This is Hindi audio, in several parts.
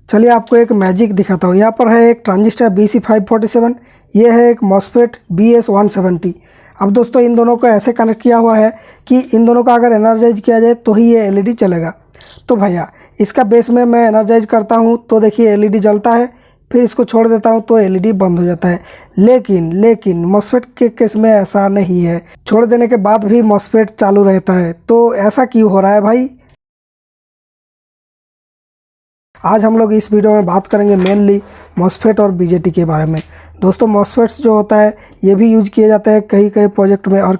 चलिए आपको एक मैजिक दिखाता हूँ। यहाँ पर है एक ट्रांजिस्टर BC547, ये है एक मॉस्फेट BS170। अब दोस्तों इन दोनों को ऐसे कनेक्ट किया हुआ है कि इन दोनों का अगर एनर्जाइज किया जाए तो ही ये एलईडी चलेगा। तो भैया इसका बेस में मैं एनर्जाइज करता हूँ तो देखिए एलईडी जलता है, फिर इसको छोड़ देता हूँ तो एलईडी बंद हो जाता है। लेकिन मॉस्फेट के केस में ऐसा नहीं है, छोड़ देने के बाद भी मॉस्फेट चालू रहता है। तो ऐसा क्यों हो रहा है भाई? आज हम लोग इस वीडियो में बात करेंगे मेनली मॉस्फेट और बीजेटी के बारे में। दोस्तों मॉस्फेट्स जो होता है ये भी यूज किए जाते हैं कई प्रोजेक्ट में, और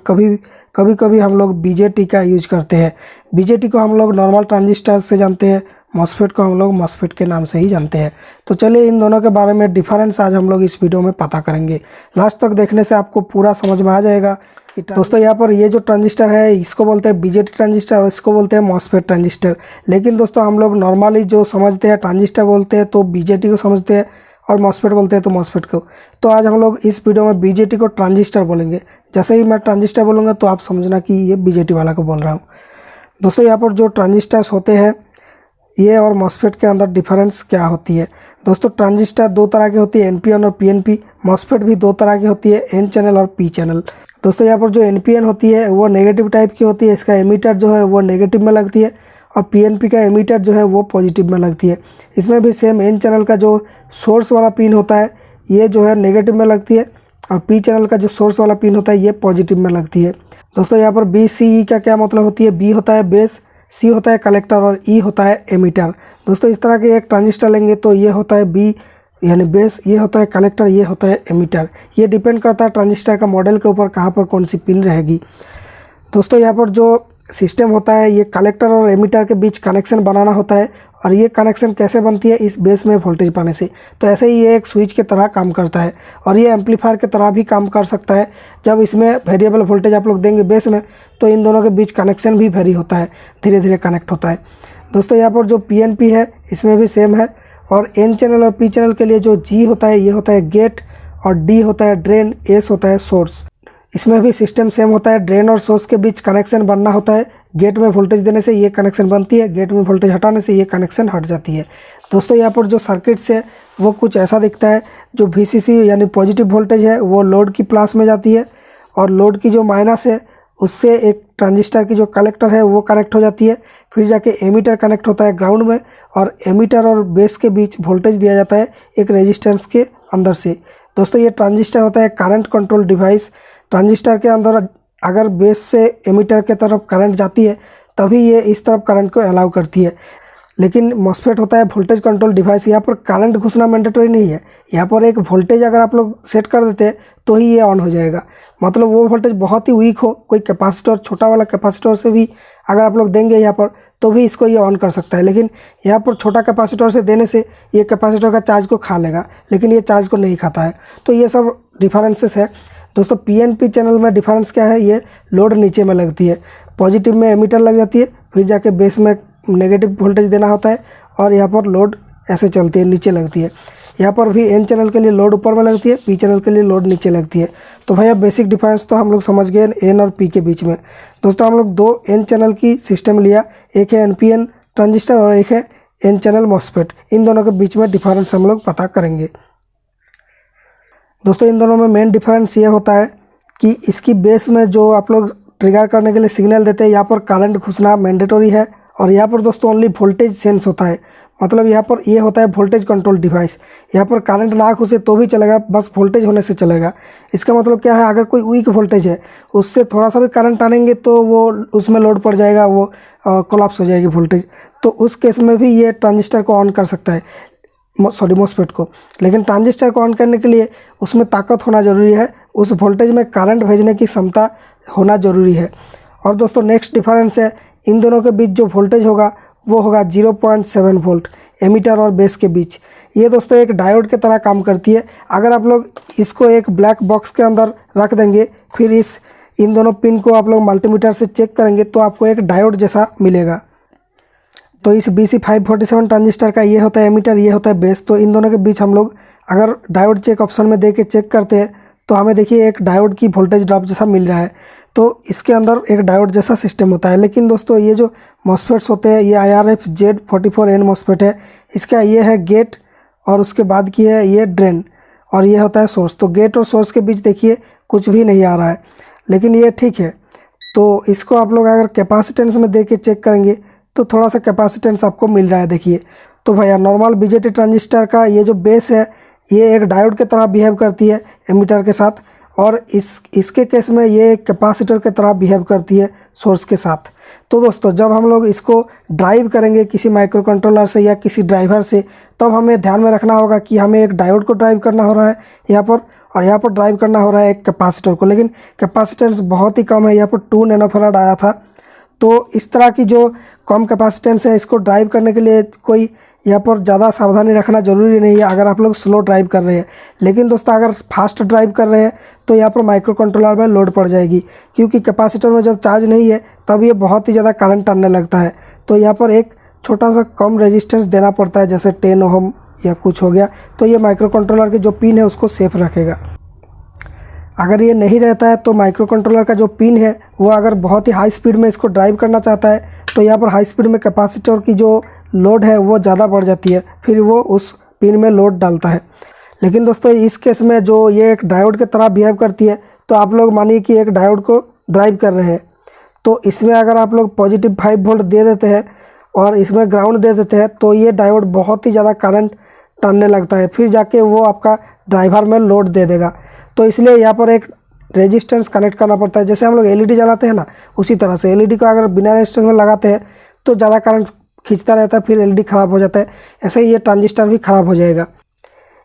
कभी हम लोग बीजेटी का यूज करते हैं। बीजेटी को हम लोग नॉर्मल ट्रांजिस्टर से जानते हैं, मॉस्फेट को हम लोग मॉस्फेट के नाम से ही जानते हैं। तो चलिए इन दोनों के बारे में डिफरेंस आज हम लोग इस वीडियो में पता करेंगे। लास्ट तक देखने से आपको पूरा समझ में आ जाएगा। दोस्तों यहाँ पर ये जो ट्रांजिस्टर है इसको बोलते हैं बीजेटी ट्रांजिस्टर और इसको बोलते हैं मॉस्फेट ट्रांजिस्टर। लेकिन दोस्तों हम लोग नॉर्मली जो समझते हैं ट्रांजिस्टर बोलते हैं तो बीजेटी को समझते हैं, और मॉस्फेट बोलते हैं तो मॉस्फेट को। तो आज हम लोग इस वीडियो में बीजेटी को ट्रांजिस्टर बोलेंगे। जैसे ही मैं ट्रांजिस्टर बोलूँगा तो आप समझना कि ये बीजेटी वाला को बोल रहा हूँ। दोस्तों यहाँ पर जो ट्रांजिस्टर्स होते हैं ये और मॉस्फेट के अंदर डिफरेंस क्या होती है? दोस्तों ट्रांजिस्टर दो तरह की होती है, एनपीएन और पीएनपी। मॉस्फेट भी दो तरह की होती है, एन चैनल और पी चैनल। दोस्तों यहाँ पर जो एनपीएन होती है वो नेगेटिव टाइप की होती है, इसका एमीटर जो है वो नेगेटिव में लगती है, और पीएनपी का एमीटर जो है वो पॉजिटिव में लगती है। इसमें भी सेम एन चैनल का जो सोर्स वाला पिन होता है ये जो है नेगेटिव में लगती है, और पी चैनल का जो सोर्स वाला पिन होता है ये पॉजिटिव में लगती है। दोस्तों यहाँ पर BCE का क्या मतलब होती है? बी होता है बेस, सी होता है कलेक्टर और ई होता है एमीटर। दोस्तों इस तरह के एक ट्रांजिस्टर लेंगे तो ये होता है बी यानी बेस, ये होता है कलेक्टर, ये होता है एमीटर। ये डिपेंड करता है ट्रांजिस्टर का मॉडल के ऊपर कहाँ पर कौन सी पिन रहेगी। दोस्तों यहाँ पर जो सिस्टम होता है ये कलेक्टर और एमीटर के बीच कनेक्शन बनाना होता है, और ये कनेक्शन कैसे बनती है? इस बेस में वोल्टेज पाने से। तो ऐसे ही ये एक स्विच की तरह काम करता है, और ये एम्पलीफायर की तरह भी काम कर सकता है। जब इसमें वेरिएबल वोल्टेज आप लोग देंगे बेस में तो इन दोनों के बीच कनेक्शन भी वेरी होता है, धीरे धीरे कनेक्ट होता है। दोस्तों यहाँ पर जो पीएनपी है इसमें भी सेम है, और एन चैनल और पी चैनल के लिए जो जी होता है ये होता है गेट, और डी होता है ड्रेन, एस होता है सोर्स। इसमें भी सिस्टम सेम होता है, ड्रेन और सोर्स के बीच कनेक्शन बनना होता है। गेट में वोल्टेज देने से ये कनेक्शन बनती है, गेट में वोल्टेज हटाने से ये कनेक्शन हट जाती है। दोस्तों यहाँ पर जो सर्किट्स है वो कुछ ऐसा दिखता है। जो VCC यानी पॉजिटिव वोल्टेज है वो लोड की प्लस में जाती है, और लोड की जो माइनस है उससे एक ट्रांजिस्टर की जो कलेक्टर है वो कनेक्ट हो जाती है। फिर जाके एमीटर कनेक्ट होता है ग्राउंड में, और एमीटर और बेस के बीच वोल्टेज दिया जाता है एक रेजिस्टेंस के अंदर से। दोस्तों ये ट्रांजिस्टर होता है करंट कंट्रोल डिवाइस। ट्रांजिस्टर के अंदर अगर बेस से एमीटर के तरफ करंट जाती है तभी ये इस तरफ करंट को अलाउ करती है। लेकिन मॉस्फेट होता है वोल्टेज कंट्रोल डिवाइस, यहाँ पर करंट घुसना मैंडेटरी नहीं है। यहाँ पर एक वोल्टेज अगर आप लोग सेट कर देते हैं तो ही ये ऑन हो जाएगा। मतलब वो वोल्टेज बहुत ही वीक हो, कोई कैपेसिटर छोटा वाला कैपेसिटर से भी अगर आप लोग देंगे यहाँ पर तो भी इसको ये ऑन कर सकता है। लेकिन यहाँ पर छोटा कैपेसिटर से देने से ये कैपेसिटर का चार्ज को खा लेगा, लेकिन ये चार्ज को नहीं खाता है। तो ये सब डिफरेंसेस है। दोस्तों पीएनपी चैनल में डिफरेंस क्या है? ये लोड नीचे में लगती है, पॉजिटिव में एमीटर लग जाती है, फिर जाके बेस में नेगेटिव वोल्टेज देना होता है, और यहाँ पर लोड ऐसे चलती है, नीचे लगती है। यहाँ पर भी एन चैनल के लिए लोड ऊपर में लगती है, पी चैनल के लिए लोड नीचे लगती है। तो भैया बेसिक डिफरेंस तो हम लोग समझ गए एन और पी के बीच में। दोस्तों हम लोग दो एन चैनल की सिस्टम लिया, एक है एनपीएन ट्रांजिस्टर और एक है एन चैनल मॉस्फेट। इन दोनों के बीच में डिफरेंस हम लोग पता करेंगे। दोस्तों इन दोनों में मेन डिफरेंस ये होता है कि इसकी बेस में जो आप लोग ट्रिगर करने के लिए सिग्नल देते हैं यहाँ पर करंट घुसना मैंडेटरी है, और यहाँ पर दोस्तों ओनली वोल्टेज सेंस होता है। मतलब यहाँ पर ये होता है वोल्टेज कंट्रोल डिवाइस। यहाँ पर करंट ना घुसे तो भी चलेगा, बस वोल्टेज होने से चलेगा। इसका मतलब क्या है? अगर कोई वीक वोल्टेज है उससे थोड़ा सा भी करंट आनेंगे तो वो उसमें लोड पड़ जाएगा, वो कोलैप्स हो जाएगी वोल्टेज। तो उस केस में भी ये ट्रांजिस्टर को ऑन कर सकता है, मॉस्फेट को। लेकिन ट्रांजिस्टर को ऑन करने के लिए उसमें ताकत होना ज़रूरी है, उस वोल्टेज में करंट भेजने की क्षमता होना ज़रूरी है। और दोस्तों नेक्स्ट डिफरेंस है, इन दोनों के बीच जो वोल्टेज होगा वो होगा 0.7 वोल्ट एमीटर और बेस के बीच। ये दोस्तों एक डायोड की तरह काम करती है। अगर आप लोग इसको एक ब्लैक बॉक्स के अंदर रख देंगे, फिर इन दोनों पिन को आप लोग मल्टीमीटर से चेक करेंगे तो आपको एक डायोड जैसा मिलेगा। तो इस BC547 ट्रांजिस्टर का ये होता है एमीटर, ये होता है बेस। तो इन दोनों के बीच हम लोग अगर डायोड चेक ऑप्शन में दे के चेक करते हैं तो हमें देखिए एक डायोड की वोल्टेज ड्रॉप जैसा मिल रहा है। तो इसके अंदर एक डायोड जैसा सिस्टम होता है। लेकिन दोस्तों ये जो मॉस्फेट्स होते हैं, ये IRF Z44N मॉस्फेट है। इसका ये है गेट और उसके बाद की है ये ड्रेन और ये होता है सोर्स। तो गेट और सोर्स के बीच देखिए कुछ भी नहीं आ रहा है, लेकिन ये ठीक है। तो इसको आप लोग अगर कैपेसिटेंस में दे के चेक करेंगे तो थोड़ा सा कैपेसिटेंस आपको मिल रहा है। देखिए तो भैया नॉर्मल BJT ट्रांजिस्टर का ये जो बेस है ये एक डायोड की तरह बिहेव करती है एमीटर के साथ, और इसके केस में ये एक कैपेसिटर की तरह बिहेव करती है सोर्स के साथ। तो दोस्तों जब हम लोग इसको ड्राइव करेंगे किसी माइक्रो कंट्रोलर से या किसी ड्राइवर से, तब हमें ध्यान में रखना होगा कि हमें एक डायोड को ड्राइव करना हो रहा है यहाँ पर, और यहाँ पर ड्राइव करना हो रहा है एक कैपेसिटर को। लेकिन कैपेसिटेंस बहुत ही कम है, यहाँ पर 2 नैनोफैराड आया था। तो इस तरह की जो कम कैपेसिटेंस है इसको ड्राइव करने के लिए कोई यहाँ पर ज़्यादा सावधानी रखना ज़रूरी नहीं है अगर आप लोग स्लो ड्राइव कर रहे हैं। लेकिन दोस्तों अगर फास्ट ड्राइव कर रहे हैं तो यहाँ पर माइक्रो कंट्रोलर में लोड पड़ जाएगी, क्योंकि कैपेसिटर में जब चार्ज नहीं है तब ये बहुत ही ज़्यादा करंट आने लगता है। तो यहाँ पर एक छोटा सा कम रेजिस्टेंस देना पड़ता है, जैसे 10 ओम या कुछ हो गया, तो ये माइक्रो कंट्रोलर की जो पिन है उसको सेफ रखेगा। अगर ये नहीं रहता है तो माइक्रो कंट्रोलर का जो पिन है वो अगर बहुत ही हाई स्पीड में इसको ड्राइव करना चाहता है तो यहाँ पर हाई स्पीड में कैपेसिटर की जो लोड है वो ज़्यादा बढ़ जाती है, फिर वो उस पिन में लोड डालता है। लेकिन दोस्तों इस केस में जो ये एक डायोड की तरह बिहेव करती है, तो आप लोग मानिए कि एक डायोड को ड्राइव कर रहे हैं, तो इसमें अगर आप लोग पॉजिटिव 5 वोल्ट दे देते हैं और इसमें ग्राउंड दे देते हैं तो ये डायोड बहुत ही ज़्यादा करंट टानने लगता है, फिर जाके वो आपका ड्राइवर में लोड दे देगा। तो इसलिए यहाँ पर एक रेजिस्टेंस कनेक्ट करना पड़ता है। जैसे हम लोग LED जलाते हैं ना, उसी तरह से LED को अगर बिना रेजिस्टेंस में लगाते हैं तो ज़्यादा करंट खींचता रहता है, फिर LED ख़राब हो जाता है। ऐसे ही ये ट्रांजिस्टर भी ख़राब हो जाएगा।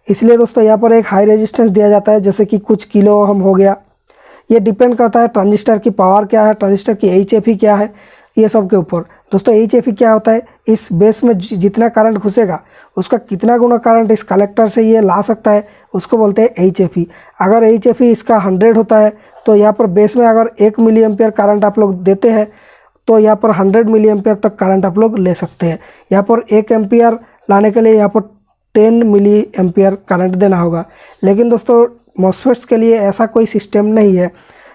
इसलिए दोस्तों यहाँ पर एक हाई रेजिस्टेंस दिया जाता है, जैसे कि कुछ किलो ओम हो गया। ये डिपेंड करता है ट्रांजिस्टर की पावर क्या है, ट्रांजिस्टर की HFE क्या है, ये सब के ऊपर। दोस्तों HFE क्या होता है, इस बेस में जितना करंट घुसेगा उसका कितना गुना करंट इस कलेक्टर से ये ला सकता है, उसको बोलते हैं HFE। अगर HFE इसका 100 होता है तो यहाँ पर बेस में अगर 1 मिली एम्पियर करंट आप लोग देते हैं तो यहाँ पर 100 मिली एम्पियर तक करंट आप लोग ले सकते हैं। यहाँ पर 1 एम्पियर लाने के लिए यहाँ पर 10 मिली एम्पियर करंट देना होगा। लेकिन दोस्तों मॉस्फेट्स के लिए ऐसा कोई सिस्टम नहीं है।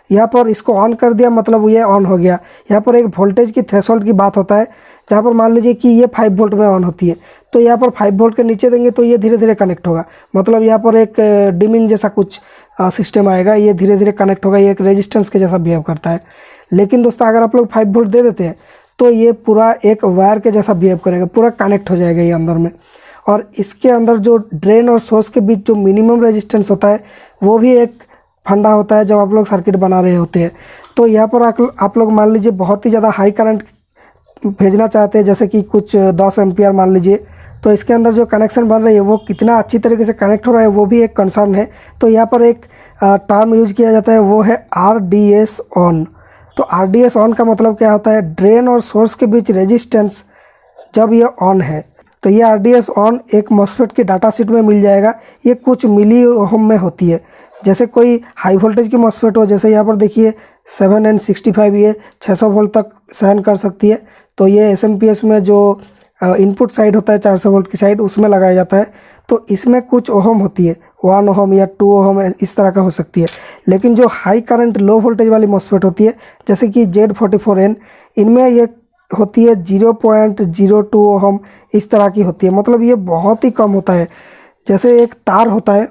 यहाँ पर इसको ऑन कर दिया मतलब ये ऑन हो गया। यहाँ पर एक वोल्टेज की थ्रेशोल्ड की बात होता है, जहाँ पर मान लीजिए कि ये 5 वोल्ट में ऑन होती है, तो यहाँ पर 5 वोल्ट के नीचे देंगे तो ये धीरे धीरे कनेक्ट होगा। मतलब यहाँ पर एक डिमिंग जैसा कुछ सिस्टम आएगा, ये धीरे धीरे कनेक्ट होगा, ये एक रेजिस्टेंस के जैसा बिहेव करता है। लेकिन दोस्तों अगर आप लोग 5 वोल्ट दे देते हैं तो ये पूरा एक वायर के जैसा बिहेव करेगा, पूरा कनेक्ट हो जाएगा ये अंदर में। और इसके अंदर जो ड्रेन और सोर्स के बीच जो मिनिमम रेजिस्टेंस होता है वो भी एक फंडा होता है जब आप लोग सर्किट बना रहे होते हैं। तो यहाँ पर आप लोग मान लीजिए बहुत ही ज़्यादा हाई करंट भेजना चाहते हैं, जैसे कि कुछ 10 एम्पियर मान लीजिए, तो इसके अंदर जो कनेक्शन बन रही है वो कितना अच्छी तरीके से कनेक्ट हो रहा है वो भी एक कंसर्न है। तो यहाँ पर एक टर्म यूज किया जाता है, वो है RDS ऑन। तो RDS ऑन का मतलब क्या होता है, ड्रेन और सोर्स के बीच रेजिस्टेंस जब ये ऑन है। तो ये RDS ऑन एक मॉस्फेट के डाटा शीट में मिल जाएगा। ये कुछ मिली ओम में होती है। जैसे कोई हाई वोल्टेज की मॉस्फेट हो, जैसे यहाँ पर देखिए 7N65, ये 600 वोल्ट तक सहन कर सकती है। तो ये SMPS में जो इनपुट साइड होता है 400 वोल्ट की साइड, उसमें लगाया जाता है। तो इसमें कुछ ओम होती है, 1 ओम या 2 ओम इस तरह का हो सकती है। लेकिन जो हाई करंट लो वोल्टेज वाली मॉस्फेट होती है, जैसे कि Z44N, इनमें ये होती है 0.02 ओम इस तरह की होती है। मतलब ये बहुत ही कम होता है। जैसे एक तार होता है,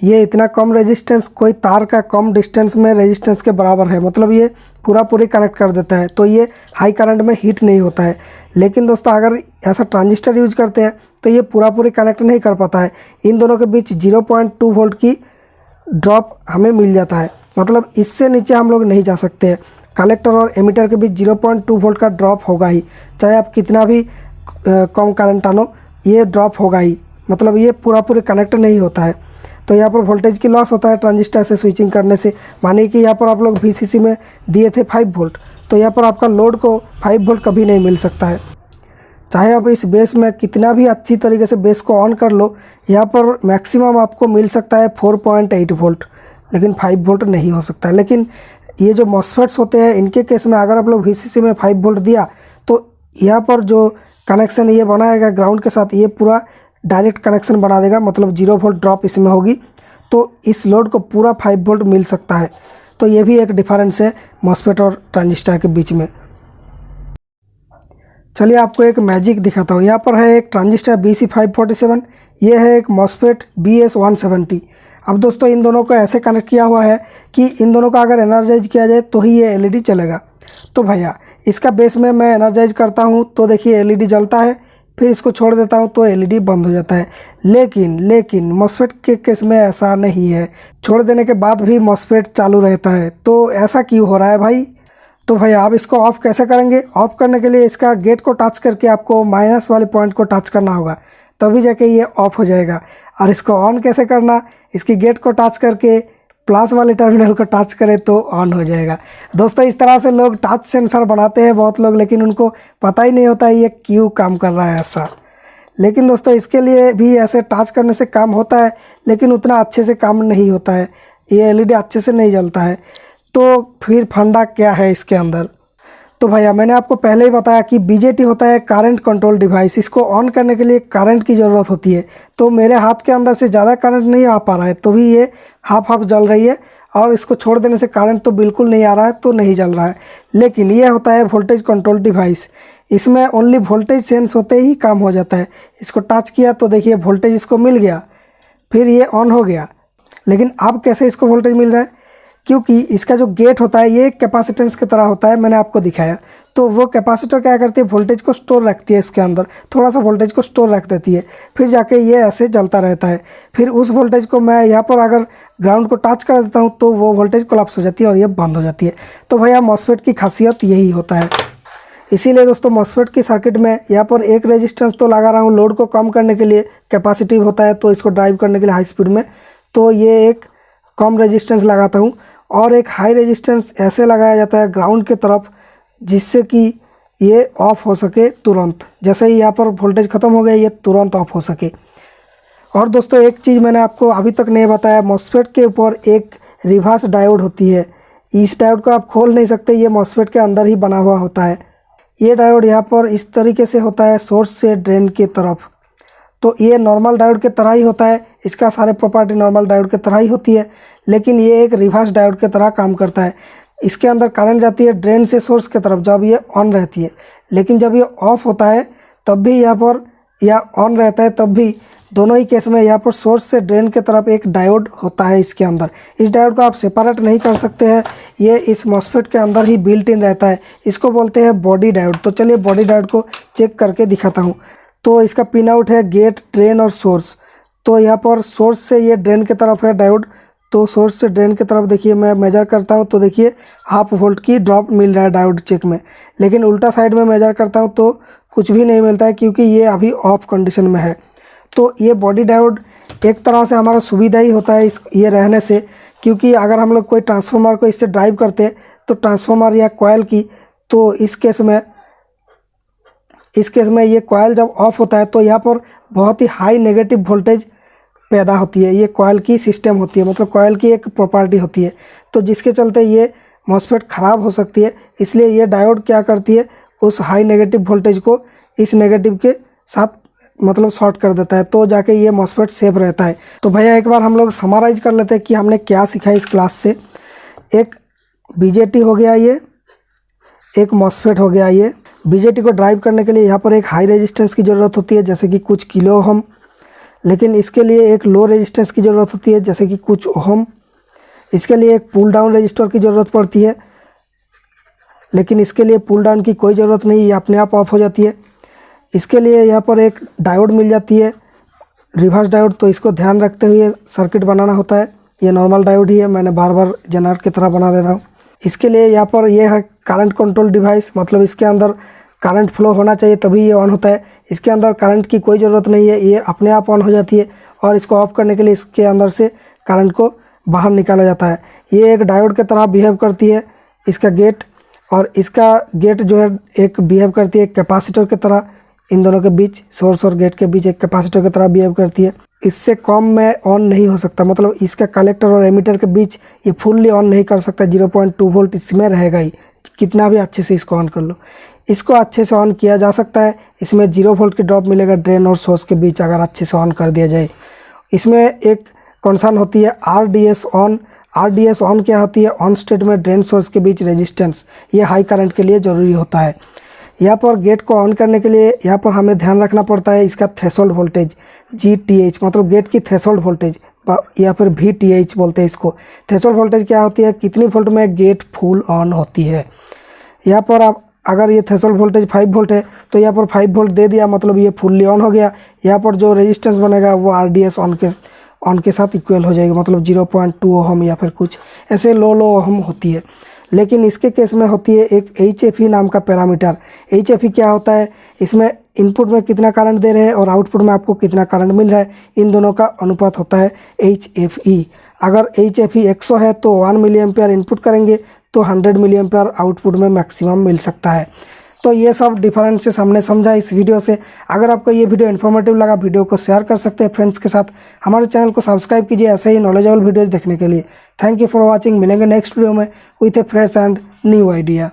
ये इतना कम रेजिस्टेंस कोई तार का कम डिस्टेंस में रेजिस्टेंस के बराबर है। मतलब ये पूरी कनेक्ट कर देता है, तो ये हाई करंट में हीट नहीं होता है। लेकिन दोस्तों अगर ऐसा ट्रांजिस्टर यूज करते हैं तो ये पूरी कनेक्ट नहीं कर पाता है। इन दोनों के बीच 0.2 वोल्ट की ड्रॉप हमें मिल जाता है। मतलब इससे नीचे हम लोग नहीं जा सकते हैं। कलेक्टर और एमीटर के बीच 0.2 वोल्ट का ड्रॉप होगा ही, चाहे आप कितना भी कम करंट आनो, ये ड्रॉप होगा ही। मतलब ये पूरी कनेक्ट नहीं होता है। तो यहाँ पर वोल्टेज की लॉस होता है ट्रांजिस्टर से स्विचिंग करने से। मानिए कि यहाँ पर आप लोग VCC में दिए थे 5 वोल्ट, तो यहाँ पर आपका लोड को 5 वोल्ट कभी नहीं मिल सकता है। चाहे आप इस बेस में कितना भी अच्छी तरीके से बेस को ऑन कर लो, यहाँ पर मैक्सिमम आपको मिल सकता है 4.8 वोल्ट, लेकिन 5 वोल्ट नहीं हो सकता। लेकिन ये जो मॉस्फेट्स होते हैं, इनके केस में अगर आप लोग VCC में 5 वोल्ट दिया तो यहाँ पर जो कनेक्शन ये बनाएगा ग्राउंड के साथ, ये पूरा डायरेक्ट कनेक्शन बना देगा। मतलब 0 वोल्ट ड्रॉप इसमें होगी, तो इस लोड को पूरा 5 वोल्ट मिल सकता है। तो ये भी एक डिफरेंस है मॉस्फेट और ट्रांजिस्टर के बीच में। चलिए आपको एक मैजिक दिखाता हूँ। यहाँ पर है एक ट्रांजिस्टर BC547, ये है एक मॉस्फेट BS170। अब दोस्तों इन दोनों को ऐसे कनेक्ट किया हुआ है कि इन दोनों का अगर एनर्जाइज किया जाए तो ही ये एलईडी चलेगा। तो भैया इसका बेस में मैं एनर्जाइज करता हूँ तो देखिए एलईडी जलता है, फिर इसको छोड़ देता हूँ तो एलईडी बंद हो जाता है। लेकिन मॉस्फेट के केस में ऐसा नहीं है, छोड़ देने के बाद भी मॉस्फेट चालू रहता है। तो ऐसा क्यों हो रहा है भाई? तो भाई आप इसको ऑफ़ कैसे करेंगे? ऑफ़ करने के लिए इसका गेट को टच करके आपको माइनस वाले पॉइंट को टच करना होगा, तभी जाके ये ऑफ़ हो जाएगा। और इसको ऑन कैसे करना? इसकी गेट को टच करके प्लस वाले टर्मिनल को टच करें तो ऑन हो जाएगा। दोस्तों इस तरह से लोग टच सेंसर बनाते हैं बहुत लोग, लेकिन उनको पता ही नहीं होता है ये क्यों काम कर रहा है ऐसा। लेकिन दोस्तों इसके लिए भी ऐसे टच करने से काम होता है, लेकिन उतना अच्छे से काम नहीं होता है, ये एलईडी अच्छे से नहीं जलता है। तो फिर फंडा क्या है इसके अंदर? तो भैया मैंने आपको पहले ही बताया कि बीजेटी होता है करंट कंट्रोल डिवाइस। इसको ऑन करने के लिए करंट की ज़रूरत होती है। तो मेरे हाथ के अंदर से ज़्यादा करंट नहीं आ पा रहा है, तो भी ये हाफ जल रही है। और इसको छोड़ देने से करंट तो बिल्कुल नहीं आ रहा है, तो नहीं जल रहा है। लेकिन ये होता है वोल्टेज कंट्रोल डिवाइस, इसमें ओनली वोल्टेज सेंस होते ही काम हो जाता है। इसको टच किया तो देखिए वोल्टेज इसको मिल गया, फिर ये ऑन हो गया। लेकिन अब कैसे इसको वोल्टेज मिल रहा है? क्योंकि इसका जो गेट होता है ये कैपेसिटेंस की तरह होता है, मैंने आपको दिखाया। तो वो कैपेसिटर क्या करती है, वोल्टेज को स्टोर रखती है, इसके अंदर थोड़ा सा वोल्टेज को स्टोर रख देती है, फिर जाके ये ऐसे जलता रहता है। फिर उस वोल्टेज को मैं यहाँ पर अगर ग्राउंड को टच कर देता हूँ तो वो वोल्टेज कोलैप्स हो जाती है और ये बंद हो जाती है। तो भैया मॉस्फेट की खासियत यही होता है। इसीलिए दोस्तों मॉस्फेट की सर्किट में यहाँ पर एक रेजिस्टेंस तो लगा रहा हूँ लोड को कम करने के लिए, कैपेसिटिव होता है तो इसको ड्राइव करने के लिए हाई स्पीड में, तो ये एक कम रेजिस्टेंस लगाता हूँ। और एक हाई रेजिस्टेंस ऐसे लगाया जाता है ग्राउंड के तरफ, जिससे कि ये ऑफ़ हो सके तुरंत। जैसे ही यहाँ पर वोल्टेज ख़त्म हो गया ये तुरंत ऑफ़ हो सके। और दोस्तों एक चीज़ मैंने आपको अभी तक नहीं बताया, मॉस्फेट के ऊपर एक रिवर्स डायोड होती है। इस डायोड को आप खोल नहीं सकते, ये मॉस्फेट के अंदर ही बना हुआ होता है। ये डायोड यहाँ पर इस तरीके से होता है सोर्स से ड्रेन की तरफ। तो ये नॉर्मल डायोड के तरह ही होता है, इसका सारे प्रॉपर्टी नॉर्मल डायोड के तरह ही होती है, लेकिन ये एक रिवर्स डायोड के तरह काम करता है। इसके अंदर करंट जाती है ड्रेन से सोर्स की तरफ जब ये ऑन रहती है, लेकिन जब ये ऑफ़ होता है तब भी यहाँ पर या ऑन रहता है तब भी, दोनों ही केस में यहाँ पर सोर्स से ड्रेन के तरफ एक डायोड होता है इसके अंदर। इस डायोड को आप सेपरेट नहीं कर सकते हैं, ये इस मॉस्फेट के अंदर ही बिल्ट इन रहता है। इसको बोलते हैं बॉडी डायोड। तो चलिए बॉडी डायोड को चेक करके दिखाता हूँ। तो इसका पिन आउट है गेट, ड्रेन और सोर्स। तो यहाँ पर सोर्स से ये ड्रेन की तरफ है डायोड, तो सोर्स से ड्रेन की तरफ देखिए मैं मेजर करता हूँ तो देखिए 1/2 वोल्ट की ड्रॉप मिल रहा है डायोड चेक में। लेकिन उल्टा साइड में मेजर करता हूँ तो कुछ भी नहीं मिलता है, क्योंकि ये अभी ऑफ कंडीशन में है। तो ये बॉडी डायोड एक तरह से हमारा सुविधा ही होता है ये रहने से, क्योंकि अगर हम लोग कोई ट्रांसफार्मर को इससे ड्राइव करते तो ट्रांसफार्मर या कॉयल की, तो इस केस में ये कॉयल जब ऑफ होता है तो यहाँ पर बहुत ही हाई नेगेटिव वोल्टेज पैदा होती है। ये कॉयल की सिस्टम होती है, मतलब कॉयल की एक प्रॉपर्टी होती है, तो जिसके चलते ये मॉस्फेट ख़राब हो सकती है। इसलिए ये डायोड क्या करती है, उस हाई नेगेटिव वोल्टेज को इस नेगेटिव के साथ मतलब शॉर्ट कर देता है, तो जाके ये मॉस्फेट सेफ रहता है। तो भैया एक बार हम लोग समराइज कर लेते हैं कि हमने क्या सीखा इस क्लास से। एक बीजेटी हो गया, ये एक मॉस्फेट हो गया। ये बीजेटी को ड्राइव करने के लिए यहाँ पर एक हाई रेजिस्टेंस की ज़रूरत होती है, जैसे कि कुछ किलो ओहम, लेकिन इसके लिए एक लो रेजिस्टेंस की ज़रूरत होती है, जैसे कि कुछ ओहम। इसके लिए एक पुल डाउन रजिस्टर की ज़रूरत पड़ती है, लेकिन इसके लिए पुल डाउन की कोई ज़रूरत नहीं, ये अपने आप ऑफ हो जाती है। इसके लिए यहाँ पर एक डायोड मिल जाती है, रिवर्स डायोड, तो इसको ध्यान रखते हुए सर्किट बनाना होता है। ये नॉर्मल डायोड ही है, मैंने बार बार जनरेटर की तरह बना दे रहा हूँ। इसके लिए यहाँ पर ये है करंट कंट्रोल डिवाइस, मतलब इसके अंदर करंट फ्लो होना चाहिए तभी ये ऑन होता है। इसके अंदर करंट की कोई ज़रूरत नहीं है, ये अपने आप ऑन हो जाती है। और इसको ऑफ करने के लिए इसके अंदर से करंट को बाहर निकाला जाता है। ये एक डायोड की तरह बिहेव करती है इसका गेट, और इसका गेट जो है एक बिहेव करती है कैपेसिटर की तरह। इन दोनों के बीच, सोर्स और गेट के बीच एक कैपेसिटर की तरह बिहेव करती है। इससे कम में ऑन नहीं हो सकता, मतलब इसका कलेक्टर और एमीटर के बीच ये फुल्ली ऑन नहीं कर सकता। 0.2 वोल्ट इसमें रहेगा ही, कितना भी अच्छे से इसको ऑन कर लो। इसको अच्छे से ऑन किया जा सकता है, इसमें 0 वोल्ट की ड्रॉप मिलेगा ड्रेन और सोर्स के बीच अगर अच्छे से ऑन कर दिया जाए। इसमें एक कंडीशन होती है RDS ऑन। RDS ऑन क्या होती है, ऑन स्टेट में ड्रेन सोर्स के बीच रेजिस्टेंस, ये हाई करंट के लिए ज़रूरी होता है। यहाँ पर गेट को ऑन करने के लिए यहाँ पर हमें ध्यान रखना पड़ता है इसका थ्रेशोल्ड वोल्टेज GTH, मतलब गेट की थ्रेशोल्ड वोल्टेज, या फिर VTH बोलते हैं इसको। थ्रेशोल्ड वोल्टेज क्या होती है, कितनी वोल्ट में गेट फुल ऑन होती है। यहाँ पर आप अगर ये थ्रेशोल्ड वोल्टेज 5 वोल्ट है तो यहाँ पर 5 वोल्ट दे दिया, मतलब ये फुल्ली ऑन हो गया। यहाँ पर जो रेजिस्टेंस बनेगा वो RDS ऑन के साथ इक्वल हो जाएगा, मतलब 0.2 ओहम या फिर कुछ ऐसे लो ओहम होती है। लेकिन इसके केस में होती है एक HFE नाम का पैरामीटर। HFE क्या होता है, इसमें इनपुट में कितना करंट दे रहे हैं और आउटपुट में आपको कितना करंट मिल रहा है, इन दोनों का अनुपात होता है HFE। अगर HFE 100 है तो 1 मिली एम्पियर इनपुट करेंगे तो 100 मिली एम्पियर आउटपुट में मैक्सिमम मिल सकता है। तो ये सब डिफरेंसेस हमने समझा इस वीडियो से। अगर आपको ये वीडियो इन्फॉर्मेटिव लगा, वीडियो को शेयर कर सकते हैं फ्रेंड्स के साथ। हमारे चैनल को सब्सक्राइब कीजिए ऐसे ही नॉलेजेबल वीडियोज़ देखने के लिए। Thank you for watching. मिलेंगे नेक्स्ट वीडियो में with A fresh and new idea.